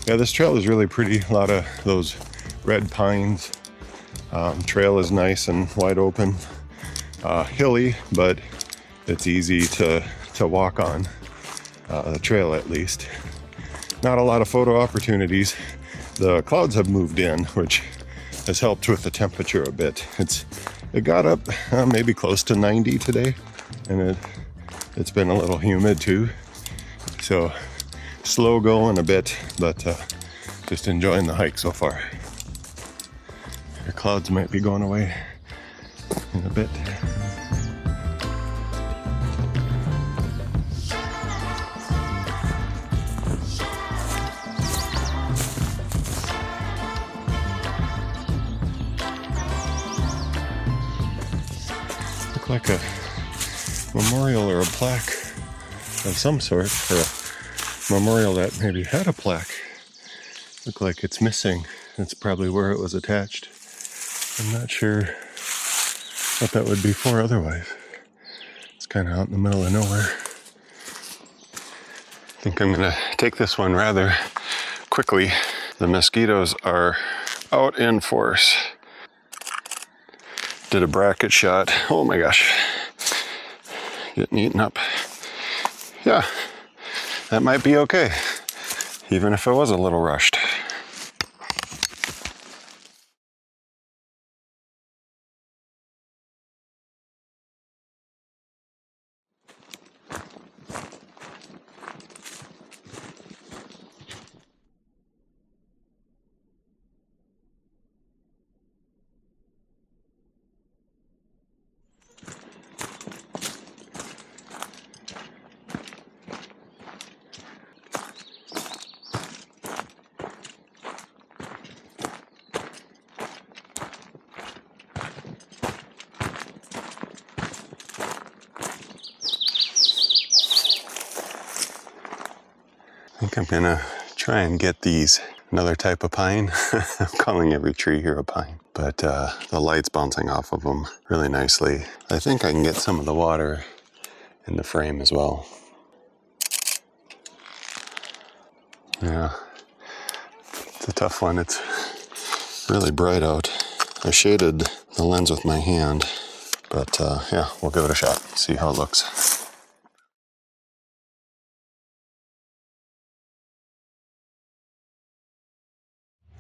Yeah, this trail is really pretty. A lot of those red pines. Trail is nice and wide open. Hilly, but it's easy to walk on. The trail at least. Not a lot of photo opportunities. The clouds have moved in, which has helped with the temperature a bit. It got up maybe close to 90 today, and it's been a little humid too. So slow going a bit, but just enjoying the hike so far. The clouds might be going away in a bit. Look like a memorial or a plaque of some sort, or a memorial that maybe had a plaque. Look like it's missing. That's probably where it was attached. I'm not sure what that would be for otherwise. It's kind of out in the middle of nowhere. I think I'm gonna take this one rather quickly. The mosquitoes are out in force. Did a bracket shot. Oh my gosh. Getting eaten up. Yeah, that might be okay, even if it was a little rushed. I think I'm gonna try and get these, another type of pine. I'm calling every tree here a pine, but the light's bouncing off of them really nicely. I think I can get some of the water in the frame as well. Yeah, it's a tough one. It's really bright out. I shaded the lens with my hand, but yeah, we'll give it a shot, see how it looks.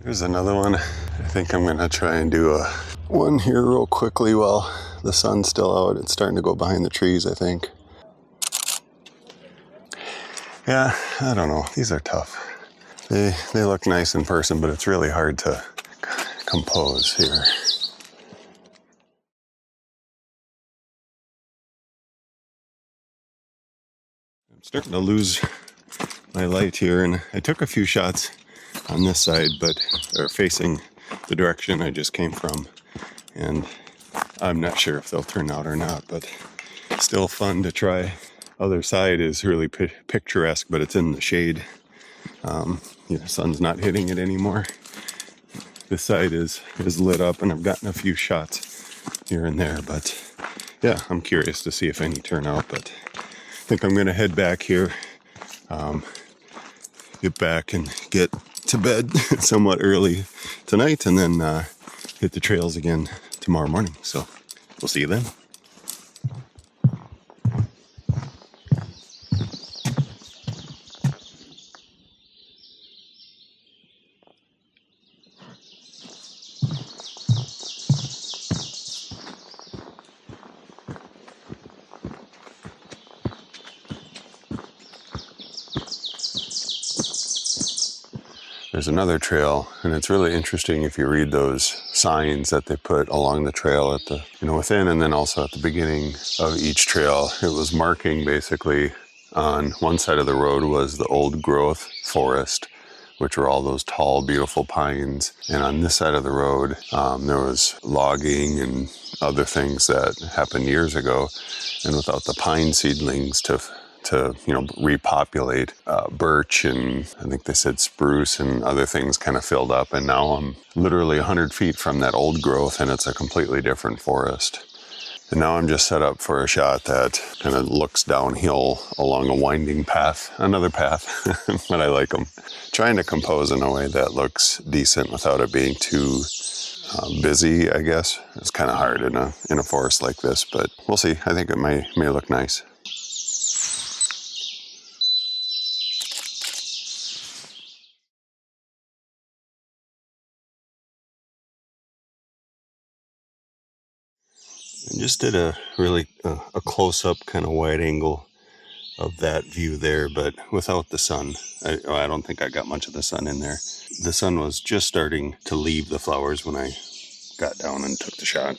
Here's another one. I think I'm gonna try and do one here real quickly while the sun's still out. It's starting to go behind the trees, I think. Yeah, I don't know. These are tough. They look nice in person, but it's really hard to compose here. I'm starting to lose my light here, and I took a few shots on this side, but they're facing the direction I just came from, and I'm not sure if they'll turn out or not, but still fun to try. Other side is really picturesque, but it's in the shade. The sun's not hitting it anymore. This side is lit up, and I've gotten a few shots here and there, but yeah, I'm curious to see if any turn out. But I think I'm gonna head back here, get back and get to bed somewhat early tonight, and then hit the trails again tomorrow morning. So we'll see you then. There's another trail, and it's really interesting if you read those signs that they put along the trail at the, within, and then also at the beginning of each trail. It was marking basically on one side of the road was the old growth forest, which were all those tall, beautiful pines. And on this side of the road, there was logging and other things that happened years ago. And without the pine seedlings to repopulate, birch and I think they said spruce and other things kind of filled up. And now I'm literally 100 feet from that old growth, and it's a completely different forest. And now I'm just set up for a shot that kind of looks downhill along a winding path, another path, but I like them. Trying to compose in a way that looks decent without it being too busy, I guess. It's kind of hard in a forest like this, but we'll see. I think it may look nice. I just did a really a close-up kind of wide angle of that view there, but without the sun. I don't think I got much of the sun in there. The sun was just starting to leave the flowers when I got down and took the shot.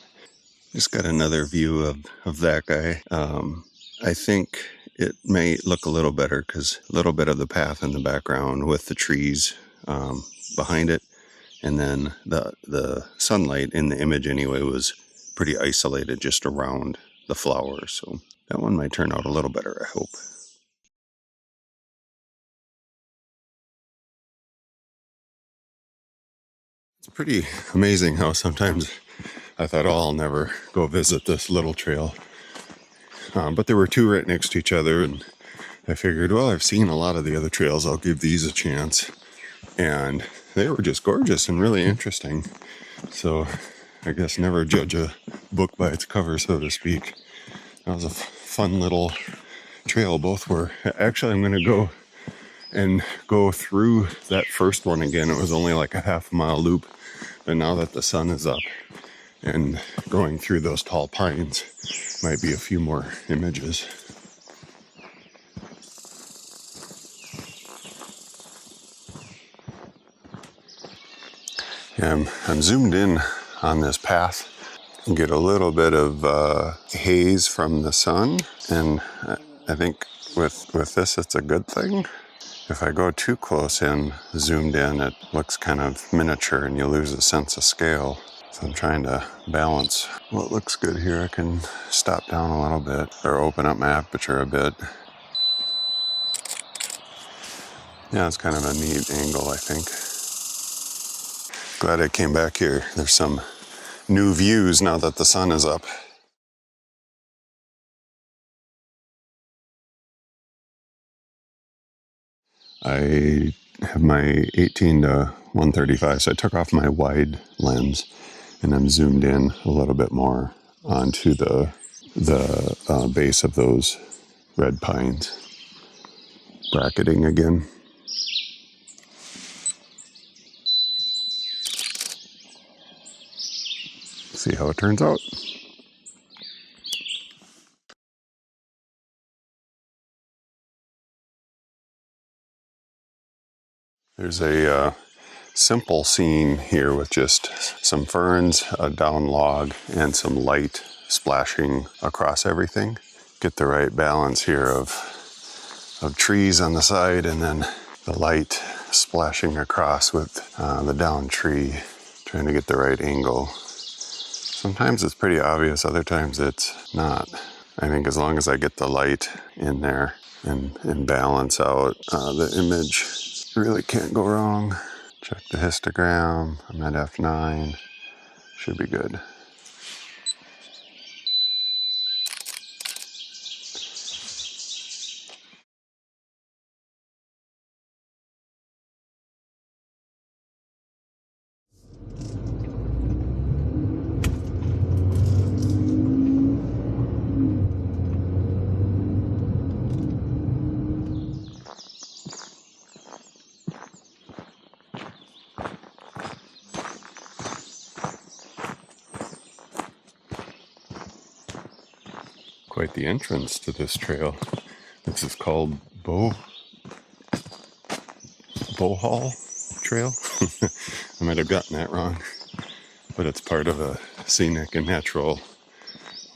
Just got another view of that guy. I think it may look a little better because a little bit of the path in the background with the trees behind it, and then the sunlight in the image anyway was pretty isolated just around the flowers. So that one might turn out a little better, I hope. It's pretty amazing how sometimes I thought, oh, I'll never go visit this little trail. But there were two right next to each other, and I figured, well, I've seen a lot of the other trails. I'll give these a chance. And they were just gorgeous and really interesting. So I guess never judge a book by its cover, so to speak. That was a fun little trail. Both were. Actually, I'm going to go through that first one again. It was only like a half-mile loop. But now that the sun is up and going through those tall pines, might be a few more images. Yeah, I'm zoomed in on this path and get a little bit of haze from the sun, and I think with this it's a good thing. If I go too close in, zoomed in, it looks kind of miniature and you lose a sense of scale. So I'm trying to balance what looks good here. I can stop down a little bit or open up my aperture a bit. Yeah, it's kind of a neat angle, I think. Glad I came back here. There's some new views now that the sun is up. I have my 18 to 135, so I took off my wide lens and I'm zoomed in a little bit more onto the base of those red pines. Bracketing again. See how it turns out. There's a simple scene here with just some ferns, a down log, and some light splashing across everything. Get the right balance here of trees on the side and then the light splashing across with the down tree, trying to get the right angle. Sometimes it's pretty obvious, other times it's not. I think as long as I get the light in there and balance out the image, really can't go wrong. Check the histogram. I'm at F9. Should be good. Quite the entrance to this trail. This is called Bohail Trail. I might have gotten that wrong, but it's part of a scenic and natural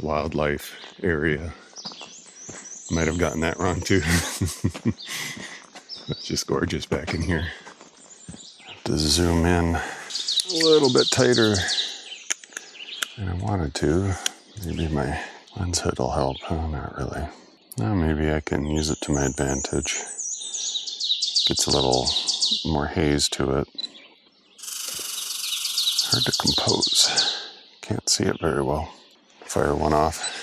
wildlife area. Might have gotten that wrong too. It's just gorgeous back in here. Have to zoom in a little bit tighter than I wanted to. Maybe my lens hood will help. Oh, not really. Now maybe I can use it to my advantage. Gets a little more haze to it. Hard to compose. Can't see it very well. fire one off.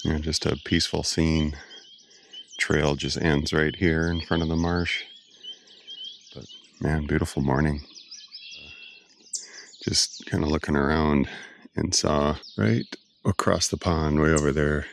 You know, just a peaceful scene. Trail just ends right here in front of the marsh. But man, beautiful morning. Just kind of looking around and saw right across the pond, way over there,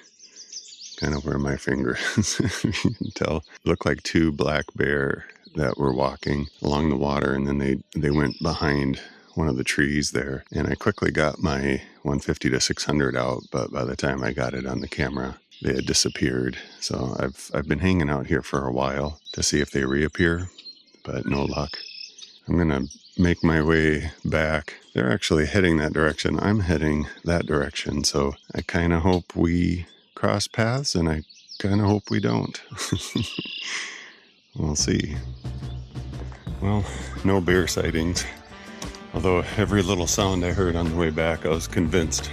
kind of where my finger is. You can tell. Looked like two black bear that were walking along the water, and then they went behind one of the trees there. And I quickly got my 150 to 600 out, but by the time I got it on the camera, they had disappeared. So I've been hanging out here for a while to see if they reappear, but no luck. I'm gonna make my way back. They're actually heading that direction. I'm heading that direction. So I kind of hope we cross paths, and I kind of hope we don't. We'll see. Well, no bear sightings. Although every little sound I heard on the way back, I was convinced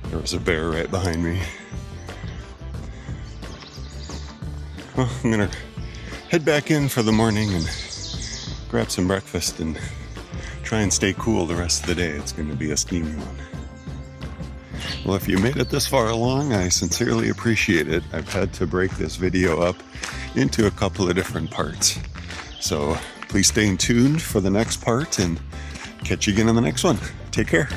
there was a bear right behind me. Well, I'm gonna head back in for the morning and grab some breakfast and try and stay cool the rest of the day. It's gonna be a steamy one. Well, if you made it this far along, I sincerely appreciate it. I've had to break this video up into a couple of different parts. So please stay tuned for the next part, and catch you again in the next one. Take care.